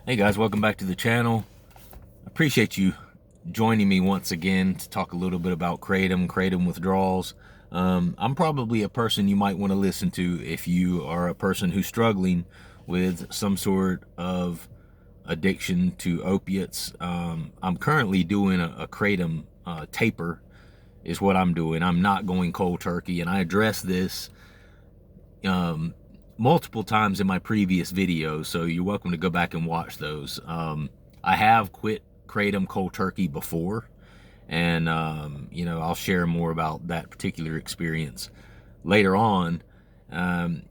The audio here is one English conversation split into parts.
Hey guys, welcome back to the channel. I appreciate you joining me once again to talk a little bit about Kratom withdrawals. I'm probably a person you might want to listen to if you are a person who's struggling with some sort of addiction to opiates. I'm currently doing a Kratom taper is what I'm doing. I'm not going cold turkey, and I addressed this multiple times in my previous videos, so you're welcome to go back and watch those. I have quit Kratom cold turkey before, and I'll share more about that particular experience later on.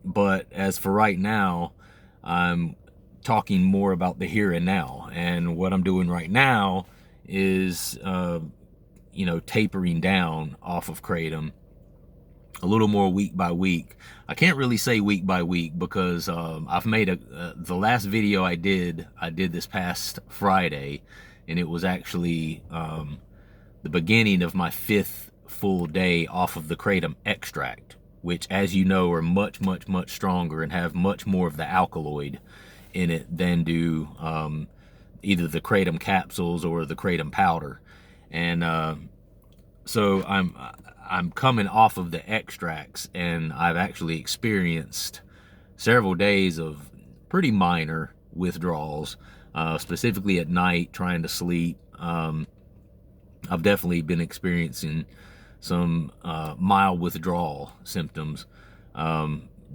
But as for right now, I'm talking more about the here and now, and what I'm doing right now is tapering down off of Kratom a little more week by week. I can't really say week by week because I've made the last video I did this past Friday, and it was actually the beginning of my 5th full day off of the Kratom extract, which, as you know, are much stronger and have much more of the alkaloid in it than do either the Kratom capsules or the Kratom powder. And so I'm coming off of the extracts, and I've actually experienced several days of pretty minor withdrawals, specifically at night trying to sleep. I've definitely been experiencing some mild withdrawal symptoms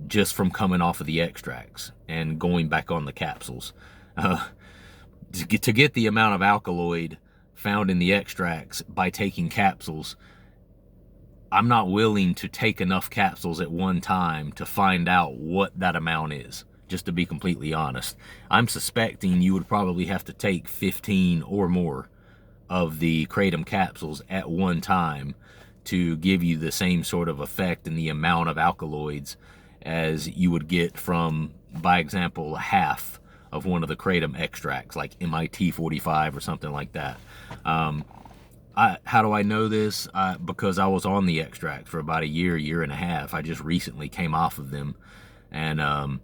just from coming off of the extracts and going back on the capsules. To get the amount of alkaloid found in the extracts by taking capsules, I'm not willing to take enough capsules at one time to find out what that amount is, just to be completely honest. I'm suspecting you would probably have to take 15 or more of the Kratom capsules at one time to give you the same sort of effect and the amount of alkaloids as you would get from, by example, half of one of the Kratom extracts, like MIT 45 or something like that. How do I know this? Because I was on the extract for about a year and a half. I just recently came off of them. And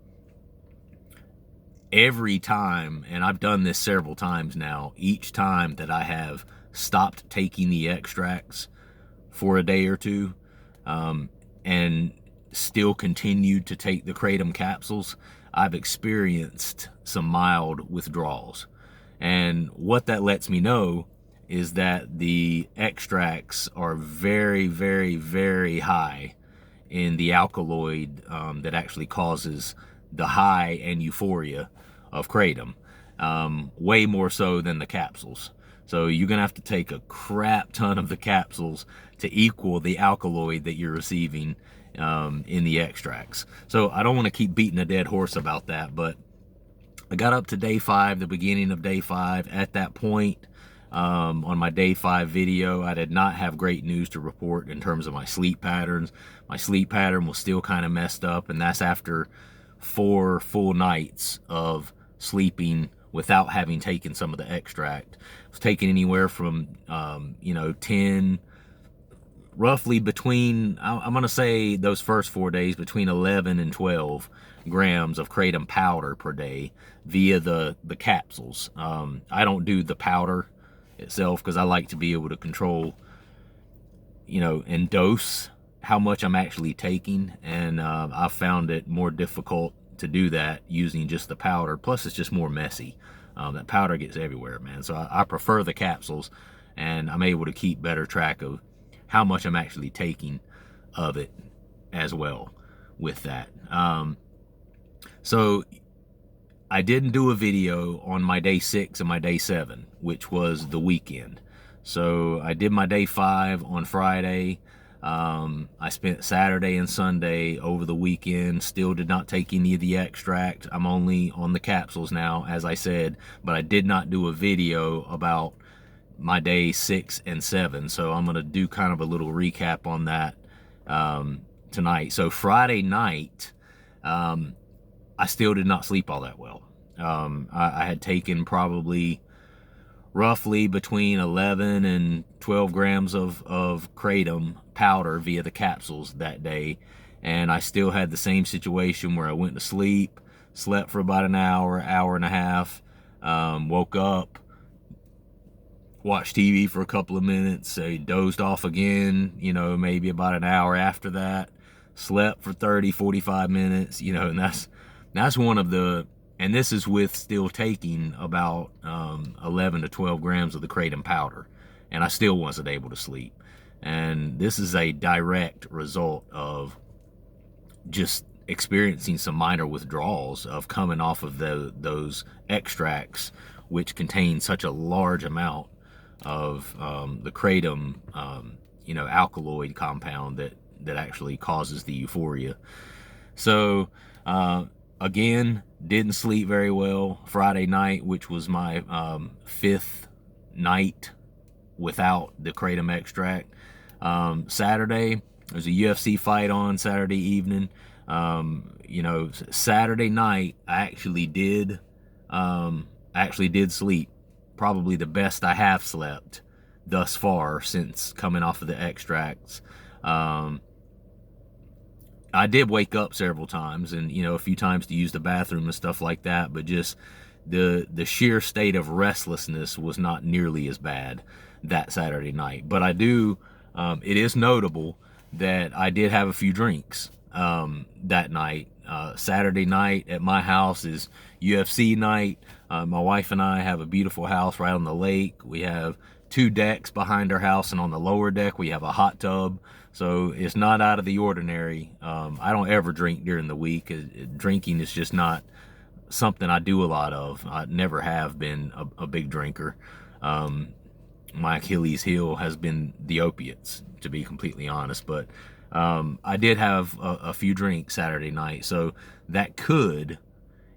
every time, and I've done this several times now, each time that I have stopped taking the extracts for a day or two, and still continued to take the Kratom capsules, I've experienced some mild withdrawals. And what that lets me know is that the extracts are very high in the alkaloid that actually causes the high and euphoria of Kratom, way more so than the capsules. So you're gonna have to take a crap ton of the capsules to equal the alkaloid that you're receiving in the extracts. So I don't want to keep beating a dead horse about that, but I got up to day 5, the beginning of day 5. At that point, on my day 5 video, I did not have great news to report in terms of my sleep patterns. My sleep pattern was still kind of messed up, and that's after 4 full nights of sleeping without having taken some of the extract. I was taking anywhere from 10, roughly between, I'm gonna say those first 4 days, between 11 and 12 grams of Kratom powder per day via the capsules. I don't do the powder itself because I like to be able to control, and dose how much I'm actually taking, and I found it more difficult to do that using just the powder. Plus, it's just more messy. That powder gets everywhere, man. So I prefer the capsules, and I'm able to keep better track of how much I'm actually taking of it as well with that. So I didn't do a video on my day 6 and my day 7, which was the weekend. So I did my day 5 on Friday. I spent Saturday and Sunday over the weekend, still did not take any of the extract. I'm only on the capsules now, as I said, but I did not do a video about my day 6 and 7. So I'm going to do kind of a little recap on that tonight. So Friday night, I still did not sleep all that well. I had taken probably roughly between 11 and 12 grams of Kratom powder via the capsules that day, and I still had the same situation where I went to sleep, slept for about an hour and a half, Woke up, watched TV for a couple of minutes, dozed off again, maybe about an hour after that, slept for 30, 45 minutes, and that's one of the, and this is with still taking about 11 to 12 grams of the kratom powder, and I still wasn't able to sleep. And this is a direct result of just experiencing some minor withdrawals of coming off of those extracts, which contain such a large amount of the kratom, alkaloid compound that actually causes the euphoria. So again, didn't sleep very well Friday night, which was my 5th night without the kratom extract. Saturday, there's a UFC fight on Saturday evening. Saturday night I actually did sleep, probably the best I have slept thus far since coming off of the extracts. I did wake up several times, and a few times to use the bathroom and stuff like that, but just the sheer state of restlessness was not nearly as bad that Saturday night. But it is notable that I did have a few drinks that night. Saturday night at my house is UFC night. My wife and I have a beautiful house right on the lake. We have 2 decks behind our house, and on the lower deck we have a hot tub. So it's not out of the ordinary. I don't ever drink during the week. Drinking is just not something I do a lot of. I never have been a big drinker. My Achilles heel has been the opiates, to be completely honest. But I did have a few drinks Saturday night, so that could,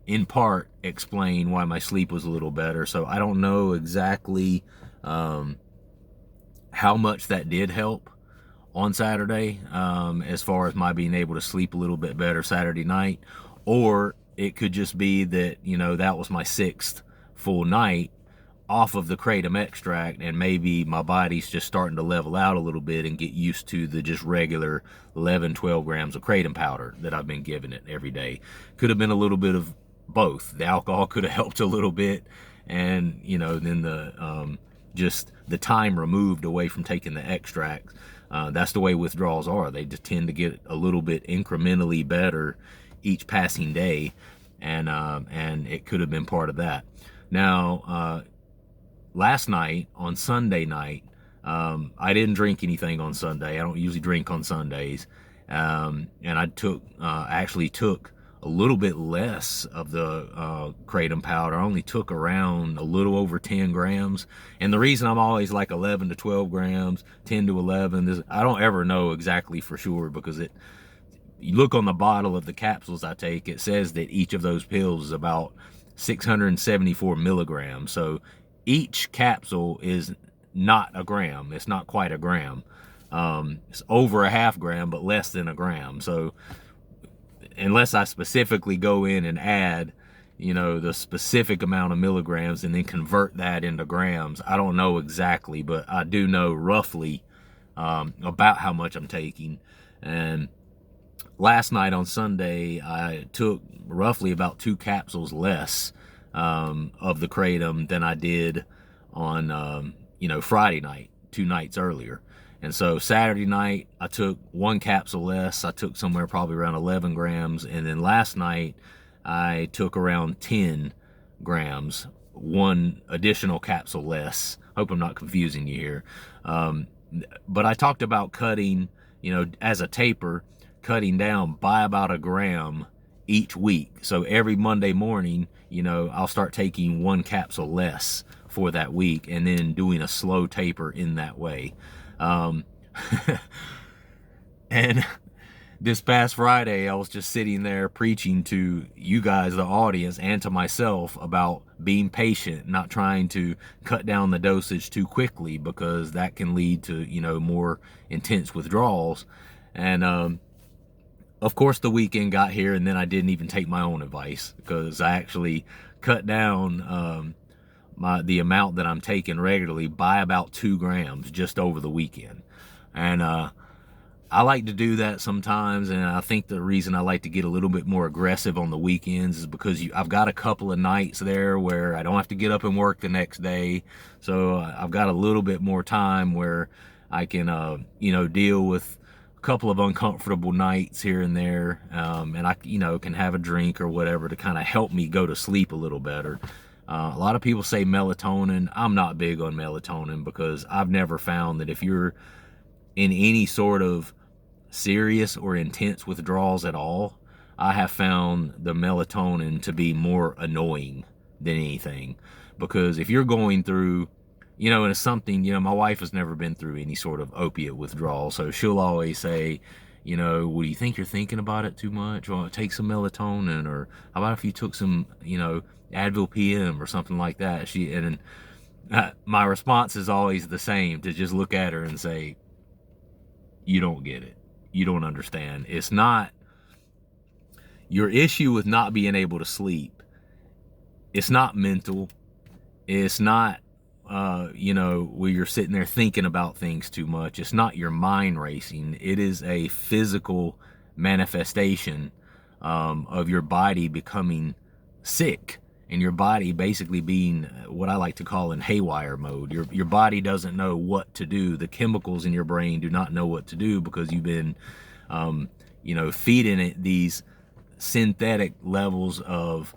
in part, explain why my sleep was a little better. So I don't know exactly how much that did help on Saturday, as far as my being able to sleep a little bit better Saturday night, or it could just be that, that was my 6th full night off of the kratom extract, and maybe my body's just starting to level out a little bit and get used to the just regular 11, 12 grams of kratom powder that I've been giving it every day. Could have been a little bit of both. The alcohol could have helped a little bit, and then the just the time removed away from taking the extract. That's the way withdrawals are. They just tend to get a little bit incrementally better each passing day, and it could have been part of that. Now, last night, on Sunday night, I didn't drink anything on Sunday. I don't usually drink on Sundays, and I actually took a little bit less of the kratom powder. I only took around a little over 10 grams. And the reason I'm always like 11 to 12 grams, 10 to 11, is I don't ever know exactly for sure, because you look on the bottle of the capsules I take, it says that each of those pills is about 674 milligrams. So each capsule is not a gram. It's not quite a gram. It's over a half gram, but less than a gram. So unless I specifically go in and add, the specific amount of milligrams and then convert that into grams, I don't know exactly, but I do know roughly about how much I'm taking. And last night on Sunday, I took roughly about 2 capsules less of the kratom than I did on, Friday night, 2 nights earlier. And so Saturday night, I took 1 capsule less. I took somewhere probably around 11 grams. And then last night, I took around 10 grams, 1 additional capsule less. Hope I'm not confusing you here. But I talked about cutting, as a taper, cutting down by about a gram each week. So every Monday morning, I'll start taking 1 capsule less for that week, and then doing a slow taper in that way. And this past Friday, I was just sitting there preaching to you guys, the audience, and to myself about being patient, not trying to cut down the dosage too quickly, because that can lead to, more intense withdrawals. And, of course, the weekend got here, and then I didn't even take my own advice, because I actually cut down, the amount that I'm taking regularly by about 2 grams just over the weekend. And I like to do that sometimes, and I think the reason I like to get a little bit more aggressive on the weekends is because I've got a couple of nights there where I don't have to get up and work the next day, so I've got a little bit more time where I can, you know, deal with a couple of uncomfortable nights here and there, and I, you know, can have a drink or whatever to kind of help me go to sleep a little better. A lot of people say melatonin. I'm not big on melatonin because I've never found that if you're in any sort of serious or intense withdrawals at all, I have found the melatonin to be more annoying than anything. Because if you're going through, you know, and it's something, you know, my wife has never been through any sort of opiate withdrawal, so she'll always say, you know, well, do you think you're thinking about it too much? Well, take some melatonin, or how about if you took some, you know, Advil PM or something like that? My response is always the same, to just look at her and say, you don't get it. You don't understand. It's not your issue with not being able to sleep. It's not mental. It's not, you know, where you're sitting there thinking about things too much. It's not your mind racing. It is a physical manifestation of your body becoming sick, and your body basically being what I like to call in haywire mode. Your body doesn't know what to do. The chemicals in your brain do not know what to do because you've been, you know, feeding it these synthetic levels of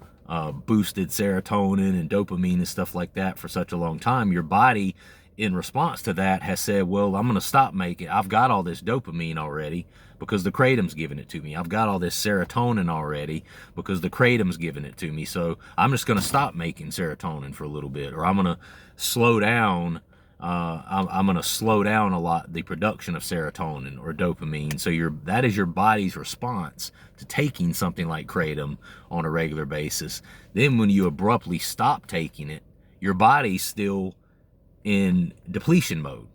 boosted serotonin and dopamine and stuff like that for such a long time. Your body, in response to that, has said, well, I'm going to stop making, I've got all this dopamine already because the Kratom's giving it to me. I've got all this serotonin already because the Kratom's giving it to me. So I'm just going to stop making serotonin for a little bit, or I'm going to slow down. I'm going to slow down a lot the production of serotonin or dopamine. So that is your body's response to taking something like Kratom on a regular basis. Then when you abruptly stop taking it, your body's still in depletion mode.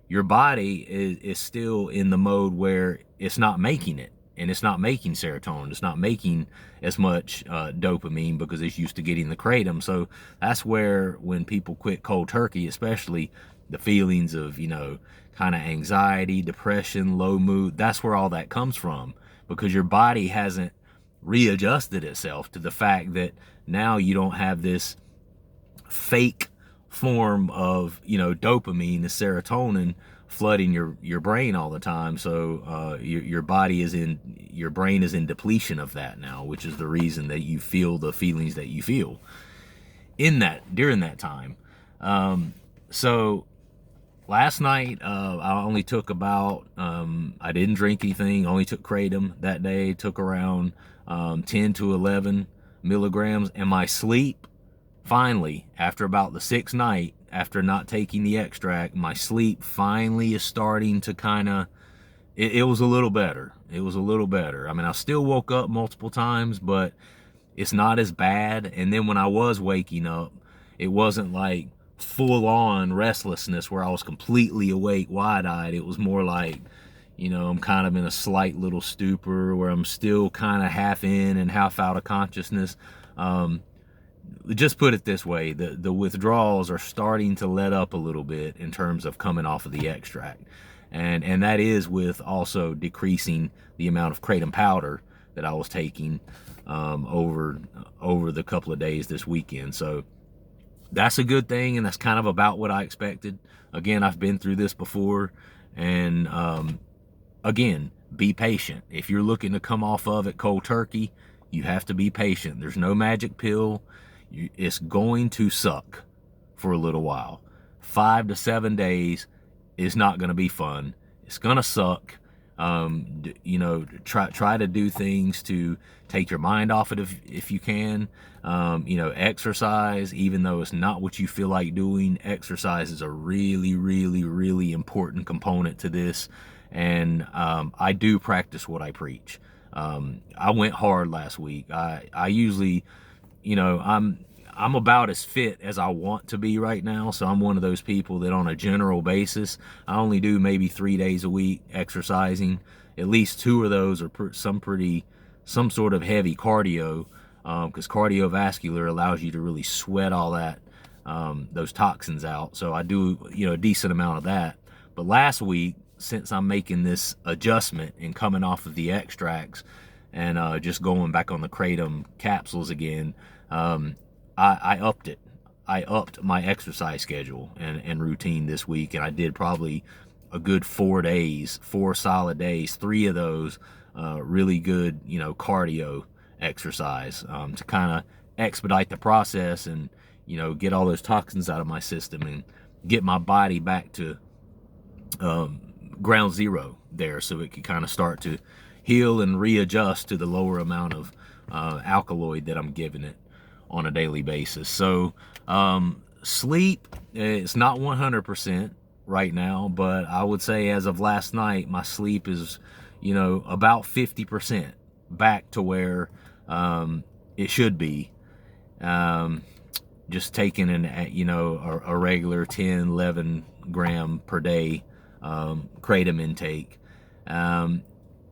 Your body is still in the mode where it's not making it, and it's not making serotonin. It's not making as much dopamine because it's used to getting the Kratom. So that's where, when people quit cold turkey, especially, the feelings of, you know, kind of anxiety, depression, low mood, that's where all that comes from, because your body hasn't readjusted itself to the fact that now you don't have this fake form of, you know, dopamine, the serotonin flooding your brain all the time. So your brain is in depletion of that now, which is the reason that you feel the feelings that you feel during that time. So last night, I only took about, I didn't drink anything, only took Kratom that day, took around 10 to 11 milligrams, and my sleep, finally, after about the 6th night, after not taking the extract, my sleep finally is starting to kind of, it was a little better. It was a little better. I mean, I still woke up multiple times, but it's not as bad. And then when I was waking up, it wasn't like full-on restlessness where I was completely awake, wide-eyed. It was more like, you know, I'm kind of in a slight little stupor where I'm still kind of half in and half out of consciousness. Just put it this way, the withdrawals are starting to let up a little bit in terms of coming off of the extract. And that is with also decreasing the amount of Kratom powder that I was taking over the couple of days this weekend. So that's a good thing, and that's kind of about what I expected. Again, I've been through this before, and again, be patient. If you're looking to come off of it cold turkey, you have to be patient. There's no magic pill. It's going to suck for a little while. 5 to 7 days is not going to be fun. It's going to suck. You know, try to do things to take your mind off it if you can. You know, exercise, even though it's not what you feel like doing. Exercise is a really, really, really important component to this. And I do practice what I preach. I went hard last week. I usually, you know, I'm about as fit as I want to be right now. So I'm one of those people that on a general basis, I only do maybe 3 days a week exercising. At least 2 of those are some sort of heavy cardio, because cardiovascular allows you to really sweat all that, those toxins out. So I do, you know, a decent amount of that. But last week, since I'm making this adjustment and coming off of the extracts and just going back on the Kratom capsules again, I upped it. I upped my exercise schedule and routine this week, and I did probably a good 4 days, 4 solid days, 3 of those really good, cardio exercise to kind of expedite the process and, get all those toxins out of my system and get my body back to ground zero there, so it could kind of start to heal and readjust to the lower amount of alkaloid that I'm giving it on a daily basis. So sleep, it's not 100% right now, but I would say as of last night, my sleep is, about 50% back to where it should be. Just taking a regular 10, 11 gram per day Kratom intake.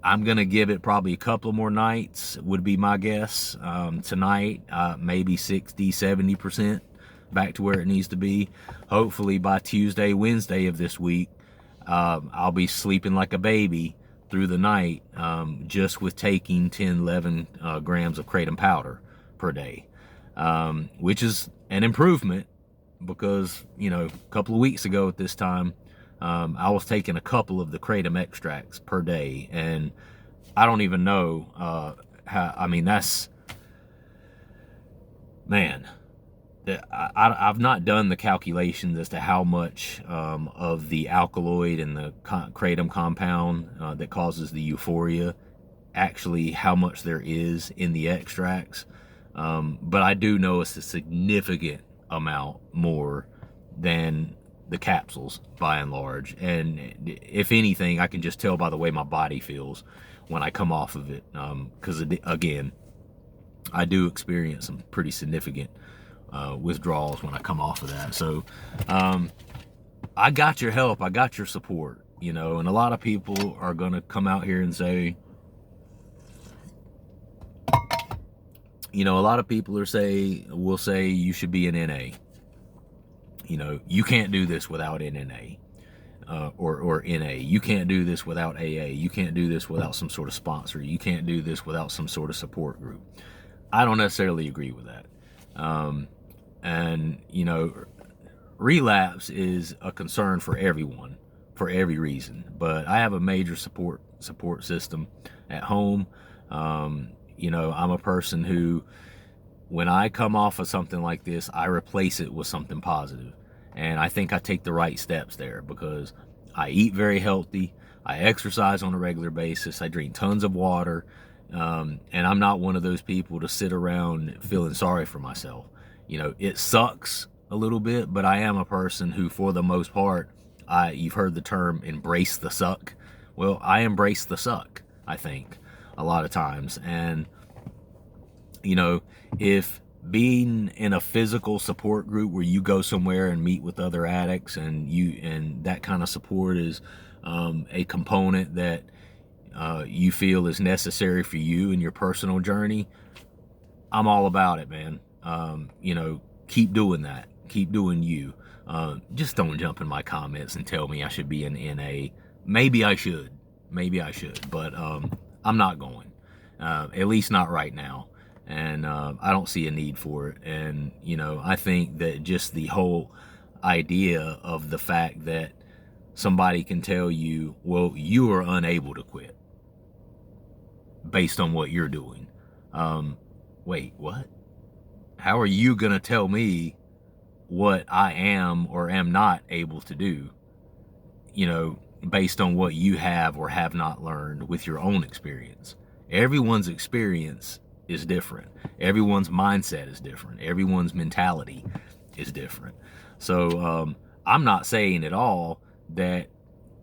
I'm gonna give it probably a couple more nights, would be my guess. Tonight, maybe 60-70% back to where it needs to be. Hopefully by Tuesday, Wednesday of this week, I'll be sleeping like a baby through the night, just with taking 10, 11 grams of Kratom powder per day, which is an improvement because, a couple of weeks ago at this time, I was taking a couple of the Kratom extracts per day, and I don't even know that's, man, I've not done the calculations as to how much of the alkaloid and the Kratom compound that causes the euphoria, actually how much there is in the extracts. But I do know it's a significant amount more than the capsules by and large. And if anything, I can just tell by the way my body feels when I come off of it. Because again, I do experience some pretty significant withdrawals when I come off of that. So I got your help, I got your support, and a lot of people are going to come out here and say, a lot of people will say you should be an NA. You can't do this without an NA or NA. You can't do this without AA. You can't do this without some sort of sponsor. You can't do this without some sort of support group. I don't necessarily agree with that. And relapse is a concern for everyone, for every reason. But I have a major support system at home. I'm a person who, when I come off of something like this, I replace it with something positive. And I think I take the right steps there because I eat very healthy. I exercise on a regular basis. I drink tons of water. And I'm not one of those people to sit around feeling sorry for myself. It sucks a little bit, but I am a person who, for the most part, you've heard the term embrace the suck. Well, I embrace the suck, I think, a lot of times. And, if being in a physical support group where you go somewhere and meet with other addicts and that kind of support is a component that you feel is necessary for you in your personal journey, I'm all about it, man. Keep doing that. Keep doing you. Just don't jump in my comments and tell me I should be an NA. Maybe I should, but I'm not going, at least not right now. And I don't see a need for it. And, I think that just the whole idea of the fact that somebody can tell you, well, you are unable to quit based on what you're doing. Wait, what? How are you going to tell me what I am or am not able to do, based on what you have or have not learned with your own experience? Everyone's experience is different. Everyone's mindset is different. Everyone's mentality is different. So I'm not saying at all that,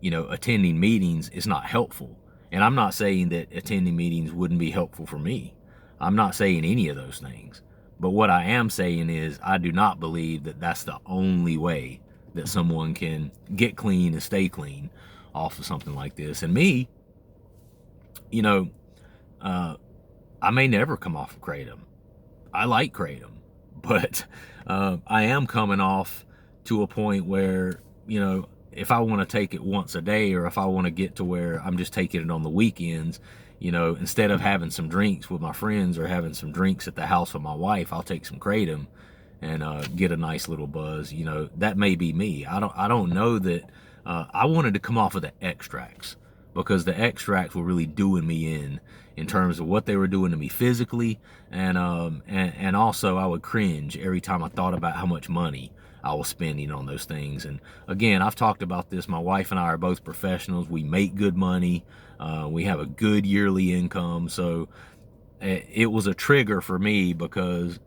attending meetings is not helpful. And I'm not saying that attending meetings wouldn't be helpful for me. I'm not saying any of those things. But what I am saying is I do not believe that that's the only way that someone can get clean and stay clean off of something like this. And me, I may never come off of Kratom. I like Kratom, but I am coming off to a point where, if I want to take it once a day, or if I want to get to where I'm just taking it on the weekends, you know, instead of having some drinks with my friends or having some drinks at the house with my wife, I'll take some Kratom and get a nice little buzz. You know, that may be me. I don't know that. I wanted to come off of the extracts, because the extracts were really doing me in terms of what they were doing to me physically, and also I would cringe every time I thought about how much money I was spending on those things. And again, I've talked about this. My wife and I are both professionals. We make good money. We have a good yearly income. So it was a trigger for me, because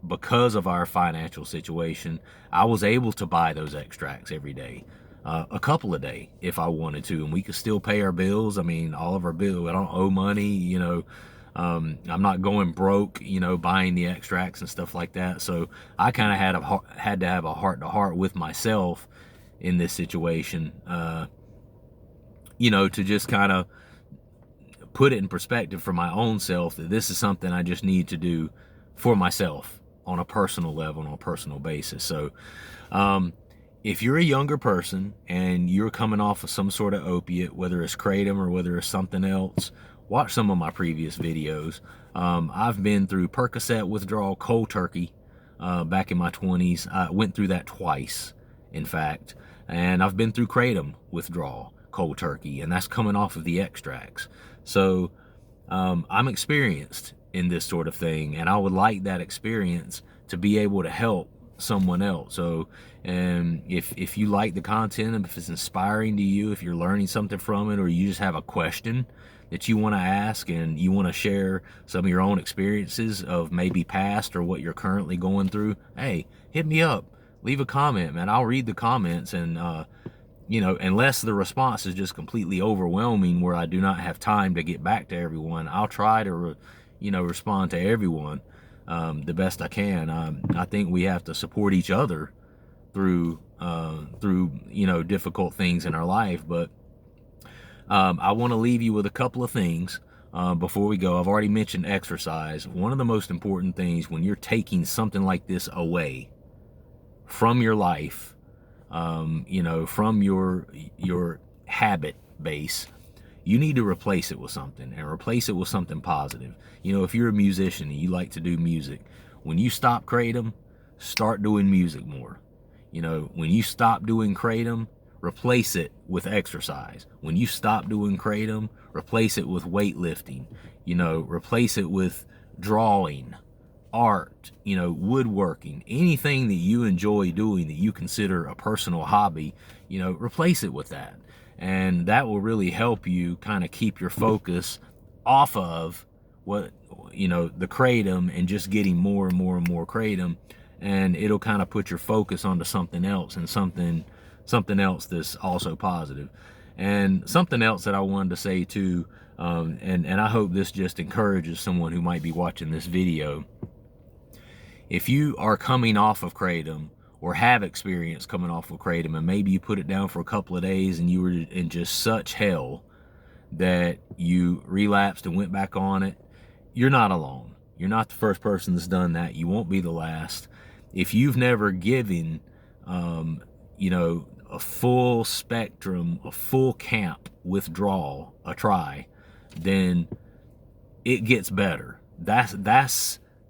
of our financial situation, I was able to buy those extracts every day, a couple a day if I wanted to, and we could still pay our bills. I mean, all of our bills. I don't owe money, you know. I'm not going broke, you know, buying the extracts and stuff like that. So I kind of had to have a heart-to-heart with myself in this situation, you know, to just kind of put it in perspective for my own self, that this is something I just need to do for myself on a personal level, on a personal basis. So if you're a younger person and you're coming off of some sort of opiate, whether it's Kratom or whether it's something else, watch some of my previous videos. I've been through Percocet withdrawal cold turkey back in my 20s. I went through that twice, in fact. And I've been through Kratom withdrawal cold turkey, and that's coming off of the extracts. So I'm experienced in this sort of thing, and I would like that experience to be able to help someone else. So if you like the content, and if it's inspiring to you, if you're learning something from it, or you just have a question that you want to ask and you want to share some of your own experiences of maybe past or what you're currently going through, hey, hit me up, leave a comment, man. I'll read the comments, and you know, unless the response is just completely overwhelming where I do not have time to get back to everyone, I'll try to you know, respond to everyone the best I can. I think we have to support each other through you know, difficult things in our life. But I want to leave you with a couple of things before we go. I've already mentioned exercise. One of the most important things when you're taking something like this away from your life, you know, from your habit base, you need to replace it with something, and replace it with something positive. You know, if you're a musician and you like to do music, when you stop Kratom, start doing music more. You know, when you stop doing Kratom, replace it with exercise. When you stop doing Kratom, replace it with weightlifting. You know, replace it with drawing, art, you know, woodworking, anything that you enjoy doing that you consider a personal hobby, you know, replace it with that. And that will really help you kind of keep your focus off of what, you know, the Kratom, and just getting more and more and more Kratom. And it'll kind of put your focus onto something else, and something else that's also positive. And something else that I wanted to say too, and I hope this just encourages someone who might be watching this video. If you are coming off of Kratom, or have experience coming off of Kratom, and maybe you put it down for a couple of days and you were in just such hell that you relapsed and went back on it, you're not alone. You're not the first person that's done that. You won't be the last. If you've never given, you know, a full spectrum, a full camp withdrawal a try, then it gets better. That's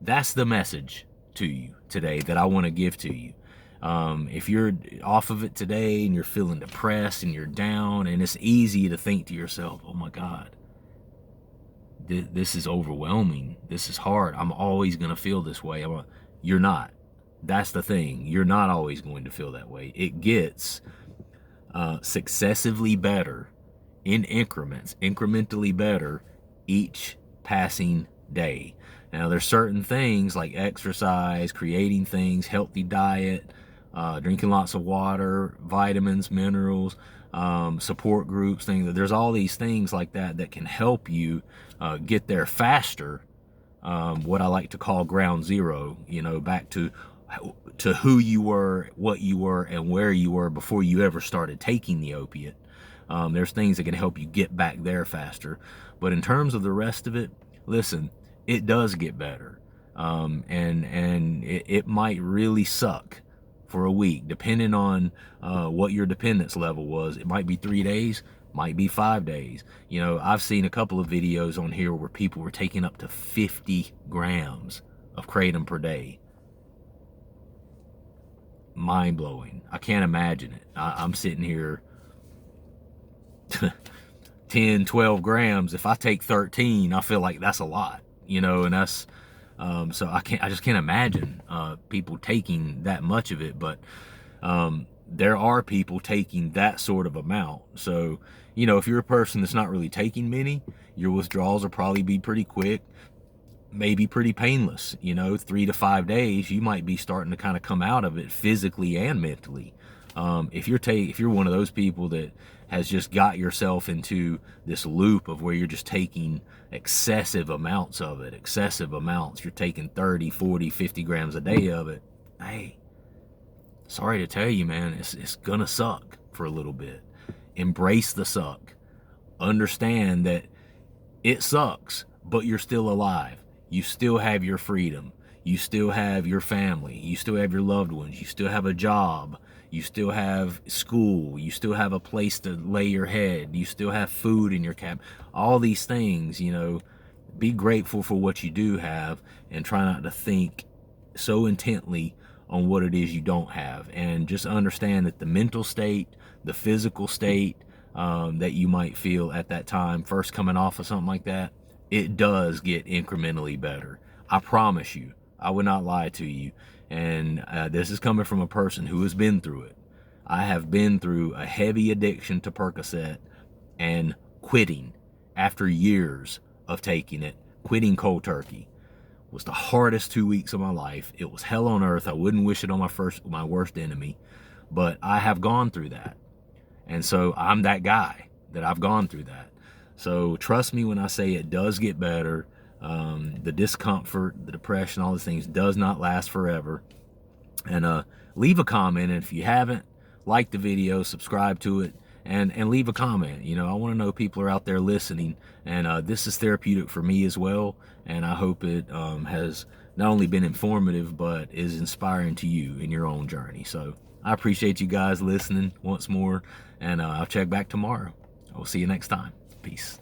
the message to you today that I want to give to you. If you're off of it today and you're feeling depressed and you're down, and it's easy to think to yourself, oh my God, this is overwhelming. This is hard. I'm always going to feel this way. You're not. That's the thing. You're not always going to feel that way. It gets successively better in increments, incrementally better each passing day. Now, there's certain things like exercise, creating things, healthy diet, drinking lots of water, vitamins, minerals, support groups, things. There's all these things like that can help you get there faster. What I like to call ground zero, you know, back to who you were, what you were, and where you were before you ever started taking the opiate. There's things that can help you get back there faster. But in terms of the rest of it, listen, it does get better. And it might really suck for a week, depending on what your dependence level was. It might be 3 days, might be 5 days. You know, I've seen a couple of videos on here where people were taking up to 50 grams of Kratom per day. Mind-blowing. I can't imagine it. I'm sitting here 10, 12 grams. If I take 13, I feel like that's a lot, you know, and that's so I just can't imagine people taking that much of it. But there are people taking that sort of amount. So, you know, if you're a person that's not really taking many, your withdrawals will probably be pretty quick, maybe pretty painless. You know, 3 to 5 days, you might be starting to kind of come out of it physically and mentally. If you're one of those people that has just got yourself into this loop of where you're just taking excessive amounts of it, excessive amounts, you're taking 30, 40, 50 grams a day of it, hey, sorry to tell you, man, it's gonna suck for a little bit. Embrace the suck. Understand that it sucks, but you're still alive. You still have your freedom. You still have your family. You still have your loved ones. You still have a job. You still have school. You still have a place to lay your head. You still have food in your cabin. All these things, you know, be grateful for what you do have and try not to think so intently on what it is you don't have. And just understand that the mental state, the physical state that you might feel at that time, first coming off of something like that, it does get incrementally better. I promise you. I would not lie to you. And this is coming from a person who has been through it. I have been through a heavy addiction to Percocet and quitting after years of taking it. Quitting cold turkey was the hardest 2 weeks of my life. It was hell on earth. I wouldn't wish it on my worst enemy, but I have gone through that. And so I'm that guy that I've gone through that. So trust me when I say it does get better. The discomfort, the depression, all these things does not last forever. And leave a comment. And if you haven't, like the video, subscribe to it, and leave a comment. You know, I want to know people are out there listening, and this is therapeutic for me as well. And I hope it has not only been informative, but is inspiring to you in your own journey. So I appreciate you guys listening once more, and I'll check back tomorrow. I will see you next time. Peace.